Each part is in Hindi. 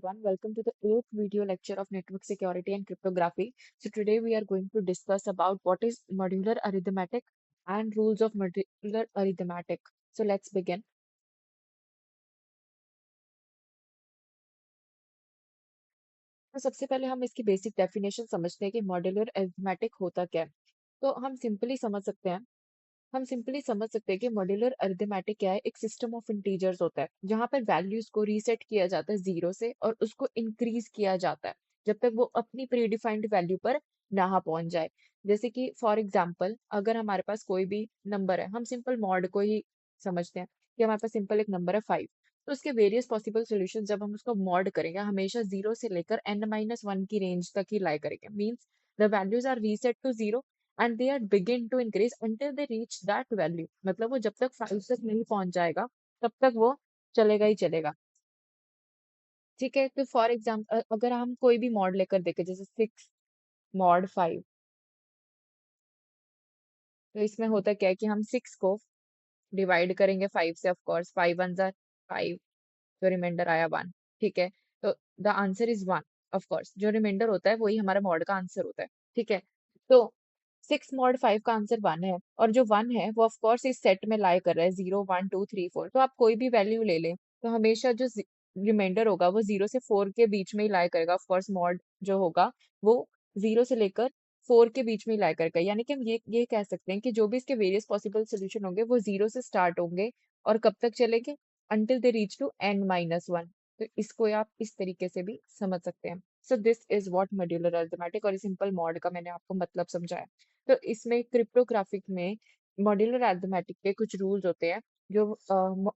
everyone. Welcome to the 8th video lecture of network security and cryptography. So today we are going to discuss about what is modular arithmetic and rules of modular arithmetic. So let's begin. तो सबसे पहले हम इसकी बेसिक डेफिनेशन समझते हैं कि मॉड्यूलर अरिथमेटिक होता क्या है। तो हम सिंपली समझ सकते हैं कि मॉड्यूलर अरिथमेटिक क्या है। एक सिस्टम ऑफ इंटीजर्स होता है जहां पर वैल्यूज को रीसेट किया जाता है जीरो से और उसको इंक्रीज किया जाता है जब तक वो अपनी प्री डिफाइंड वैल्यू पर ना पहुंच जाए। जैसे कि फॉर एग्जांपल अगर हमारे पास कोई भी नंबर है, हम सिंपल मॉड को ही समझते हैं कि हमारे पास सिंपल एक नंबर है 5। तो उसके वेरियस पॉसिबल सॉल्यूशन जब हम उसको मॉड करेंगे हमेशा जीरो से लेकर n-1 की रेंज तक ही लाई करेंगे। Means the values are reset to zero and they are begin to increase until they reach that value। मतलब वो जब तक 5 तक नहीं पहुंच जाएगा तब तक वो चलेगा ही चलेगा। ठीक है, तो फॉर एग्जाम्पल अगर हम कोई भी मॉड लेकर देखें जैसे 6 mod 5, तो इसमें होता क्या है कि हम 6 को डिवाइड करेंगे 5 से। ऑफ कोर्स 5 1 5, जो रिमाइंडर आया 1। ठीक है, तो the answer is 1। Of course जो रिमाइंडर होता है वही हमारा मॉड का आंसर होता है। ठीक है, तो 6 mod 5 का आंसर 1 है और जो 1 है वो ऑफ कोर्स इस सेट में लाई कर रहा है 0 1 2 3 4। तो आप कोई भी वैल्यू ले लें तो हमेशा जो रिमाइंडर होगा वो 0 से 4 के बीच में ही लाई करेगा। ऑफ कोर्स मॉड जो होगा वो 0 से लेकर 4 के बीच में ही लाई करेगा। यानी कि हम ये कह सकते हैं कि जो भी इसके वेरियस पॉसिबल सोल्यूशन होंगे वो 0 से स्टार्ट होंगे और कब तक चलेंगे, until they reach to n-1। तो इसको आप इस तरीके से भी समझ सकते हैं। So this is what modular arithmetic और सिंपल मॉड का मैंने आपको मतलब समझाया। तो इसमें क्रिप्टोग्राफिक में मॉड्यूलर अरिथमेटिक के कुछ रूल्स होते हैं जो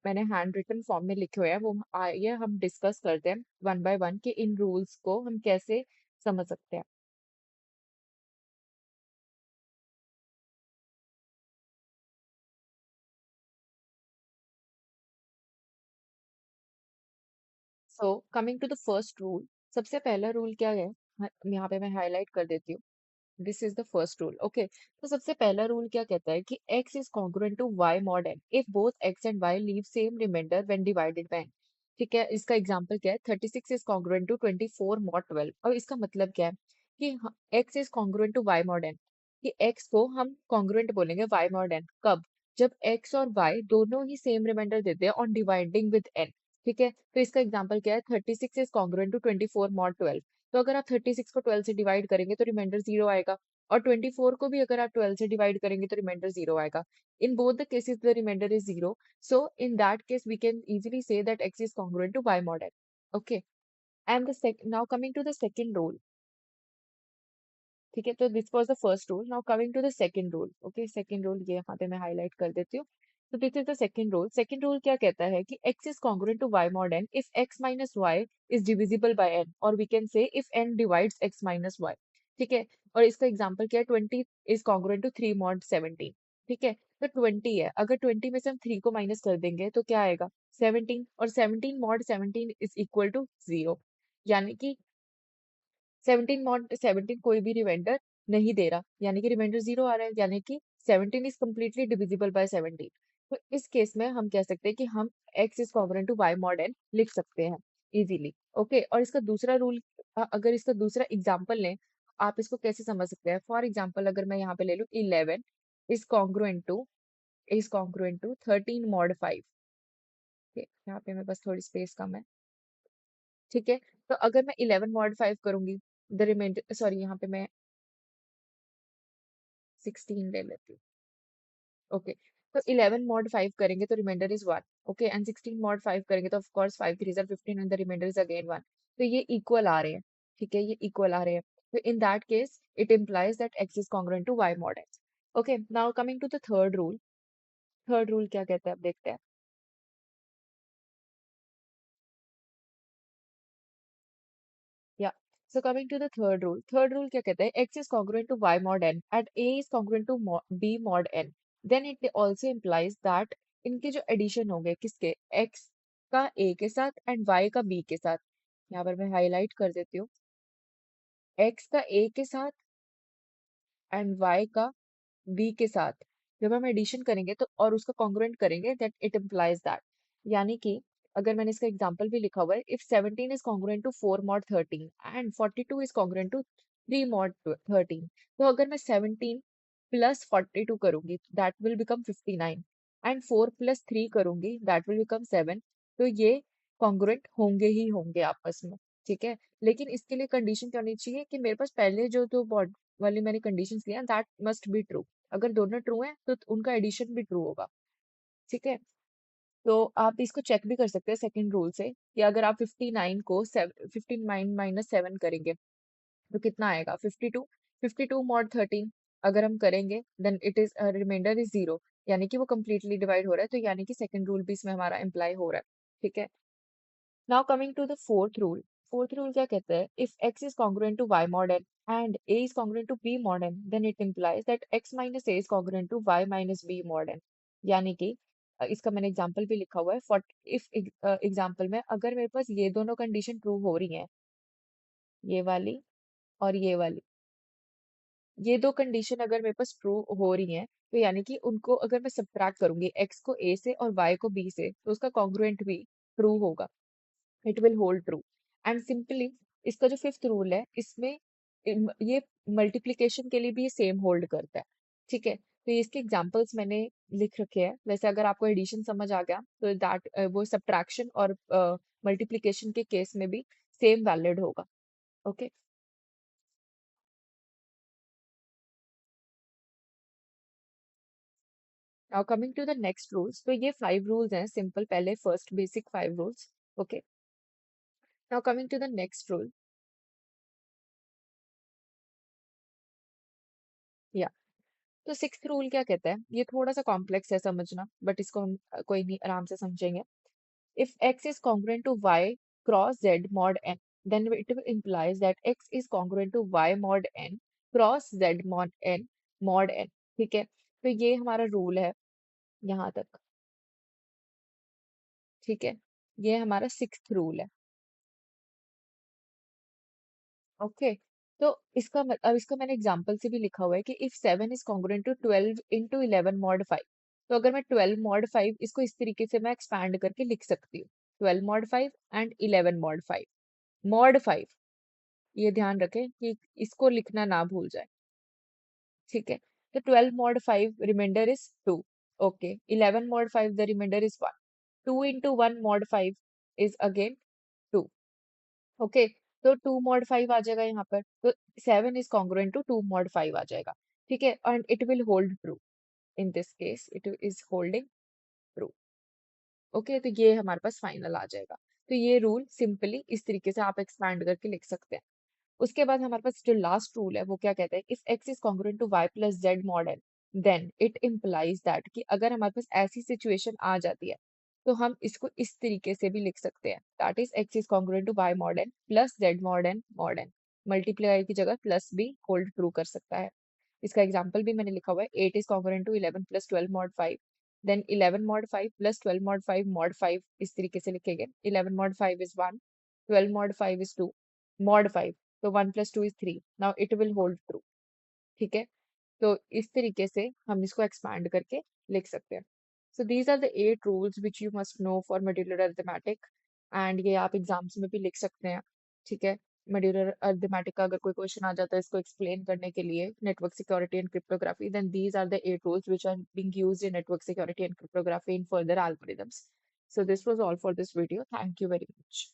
मैंने हैंड रिटन फॉर्म में लिखे हुए हैं। वो आइए हम डिस्कस करते हैं वन बाय वन कि इन रूल्स को हम कैसे समझ सकते हैं। So coming to the first rule, सबसे पहला रूल क्या है, यहाँ पे मैं हाईलाइट कर देती हूँ। This is the first rule. Okay, तो सबसे पहला रूल क्या कहता है कि x is congruent to y mod n if both x and y leave same remainder when divided by n। ठीक है, इसका एग्जांपल क्या है, 36 इज कॉन्ग्रुएंट टू 24 mod 12। और इसका मतलब क्या है कि x is congruent to y mod n, कि x को हम कॉन्ग्रुएंट बोलेंगे y mod n कब, जब x और y दोनों ही सेम रिमाइंडर देते हैं ऑन डिवाइडिंग विद n। ठीक है, तो इसका एग्जांपल क्या है, 36 इज कॉन्ग्रुएंट टू 24 mod 12। तो अगर आप 36 को 12 से डिवाइड करेंगे तो रिमाइंडर जीरो आएगा और 24 को भी अगर आप 12 से डिवाइड करेंगे तो रिमाइंडर जीरो आएगा। In both the cases the remainder is zero. So in that case we can easily say that x is congruent to y mod n। Okay, and the now coming to the second rule. ठीक है, तो this was the first rule. Now coming to the second rule. Okay, second rule ये यहाँ पे मैं हाईलाइट कर देती हूँ। तो this is the second rule. Second rule क्या कहता है कि x is congruent to y mod n if x minus y is divisible by n, और we can say if n divides x minus y। ठीक है, और इसका एग्जांपल क्या है, 20 इज congruent टू 3 mod 17। ठीक है, तो 20 है, अगर 20 में से हम 3 को माइनस कर देंगे तो क्या आएगा, 17। और 17 mod 17 इज इक्वल टू 0। यानी कि 17 मॉड 17 कोई भी रिमाइंडर नहीं दे रहा, यानी कि रिमाइंडर जीरो आ रहा है, यानी कि 17 इज कम्प्लीटली डिविजिबल बाय 17। तो इस केस में हम कह सकते हैं कि हम x is congruent to y mod n लिख सकते हैं इजीली। ओके, और इसका दूसरा रूल, अगर इसका दूसरा एग्जांपल लें, आप इसको कैसे समझ सकते हैं। फॉर एग्जांपल अगर मैं यहाँ पे ले लूँ 11 इज कॉन्ग्रुएंट टू 13 mod 5। यहाँ पे मेरे पास थोड़ी स्पेस कम है। ठीक है, तो अगर मैं 11 mod 5 करूंगी, द रिमाइंडर, सॉरी यहाँ पे मैं 16 ले लेती हूँ। ओके, तो 11 mod 5 करेंगे तो remainder is 1। Okay, and 16 mod 5 करेंगे तो of course 5 3 are 15 and the remainder is again 1। तो ये इक्वल आ रहे हैं। ठीक है, ये इक्वल आ रहे हैं। तो in that case it implies that x is congruent to y mod x। Okay, now coming to the third rule. Third rule क्या कहता है, अब देखते हैं। या, so coming to the third rule क्या कहता है, x is congruent to y mod n and a is congruent to b mod n, then it also implies that इनके जो एडिशन होंगे किसके, x का a के साथ एंड y का b के साथ। यहाँ पर मैं हाईलाइट कर देती हूँ, x का a के साथ एंड y का b के साथ जब हम एडिशन करेंगे तो और उसका कॉन्ग्रुएंट करेंगे दैट इट इम्प्लाइज दैट, यानी कि अगर मैंने इसका एग्जांपल भी लिखा हुआ है, if 17 is congruent to 4 mod 13 and 42 is congruent to 3 mod 13, तो अगर मैं 17 प्लस 42 करूंगी that will become 59 and 4 plus 3 करूंगी दैट विल बिकम 7, तो ये कॉन्ग्रुएंट होंगे ही होंगे आपस में। ठीक है, लेकिन इसके लिए कंडीशन क्या होनी चाहिए कि मेरे पास पहले जो दो बॉड वाली मैंने कंडीशंस लिया दैट मस्ट बी ट्रू। अगर दोनों ट्रू हैं तो उनका एडिशन भी ट्रू होगा। ठीक है, तो आप इसको चेक भी कर सकते हैं सेकंड रूल से कि अगर आप 59 को 59 माइनस 7 करेंगे तो कितना आएगा 52। 52 मॉड 13 अगर हम करेंगे then it is remainder is 0, यानी कि वो कंप्लीटली डिवाइड हो रहा है, तो यानी कि सेकंड रूल भी इसमें हमारा इम्प्लाई हो रहा है। ठीक है, now coming to the fourth rule. Fourth rule क्या कहता है, if x is congruent to y mod n and a is congruent to b mod n then it implies that x minus a is congruent to y minus b mod n। यानी कि इसका मैंने एग्जांपल भी लिखा हुआ है फॉर इफ एग्जांपल में अगर मेरे पास ये दोनों कंडीशन ट्रू हो रही हैं, ये वाली और ये वाली, ये दो कंडीशन अगर मेरे पास ट्रू हो रही हैं, तो यानी कि उनको अगर मैं सब्ट्रैक्ट करूंगी x को a से और y को b से, तो उसका कॉन्ग्रुएंट भी ट्रू होगा, it will hold true. And simply इसका जो फिफ्थ रूल है इसमें ये मल्टीप्लिकेशन के लिए भी ये सेम होल्ड करता है। ठीक है, तो ये इसके एग्जांपल्स मैंने लिख रखे हैं। वैसे अगर आपको एडिशन समझ आ गया तो दैट वो सब्ट्रैक्शन और मल्टीप्लिकेशन के केस में भी सेम वैलिड होगा। Okay, now coming to the next rules, तो ये 5 रूल्स हैं सिंपल, पहले first basic 5 rules. Okay, now coming to the next rule. या तो सिक्स्थ रूल क्या कहता है, ये थोड़ा सा कॉम्प्लेक्स है समझना, बट इसको हम कोई नहीं आराम से समझेंगे। If x is congruent to y cross z mod n, then it implies that x is congruent to y mod n cross z mod n। ठीक है, तो ये हमारा रूल है यहाँ तक। ठीक है, ये हमारा सिक्स्थ रूल है। ओके, तो अब इसका मैंने एग्जांपल से भी लिखा हुआ है कि if 7 is congruent to 12 into 11 mod 5, तो अगर मैं 12 मॉड 5 इसको इस तरीके से मैं एक्सपैंड करके लिख सकती हूँ, 12 मॉड 5 एंड 11 मॉड 5। मॉड 5, ये ध्यान रखें कि इसको लिखना ना भूल जाए। ठीक है, तो 12 mod 5 remainder is 2। Okay, 11 mod 5 the remainder is 1। 2 into 1 mod 5 is again 2। Okay, तो 2 mod 5 आ जाएगा यहाँ पर, तो 7 इज कॉन्ग्रुएंट टू 2 mod 5 आ जाएगा। ठीक है, and it will hold true, in this case it is holding true. Okay, तो ये हमारे पास फाइनल आ जाएगा। तो ये रूल सिंपली इस तरीके से आप एक्सपैंड करके लिख सकते हैं। उसके बाद हमारे पास जो लास्ट रूल है वो क्या कहता है, if x is congruent to y plus z mod n then it implies that कि अगर हमारे पास ऐसी सिचुएशन आ जाती है तो हम इसको इस तरीके से भी लिख सकते हैं, that is x is congruent to y mod n plus z mod n। Multiply की जगह प्लस भी होल्ड ट्रू कर सकता है। इसका एग्जाम्पल भी मैंने लिखा हुआ है, 8 is congruent to 11 plus 12 mod 5, then 11 mod 5 plus 12 mod 5 इस तरीके से लिखेंगे। 11 mod 5 is 1, 12 mod 5 is 2 mod 5, तो 1 plus 2 is 3, now it will hold true. ठीक है, तो इस तरीके से हम इसको एक्सपैंड करके लिख सकते हैं। So these are the 8 rules which you must know for modular arithmetic, and ये आप एग्जाम्स में भी लिख सकते हैं। ठीक है, मॉड्यूलर अरिथमेटिक का अगर कोई क्वेश्चन आ जाता है इसको एक्सप्लेन करने के लिए network security and cryptography, then these are the 8 rules which are being used in network security and cryptography in further algorithms. So this was all for this video. Thank you very much.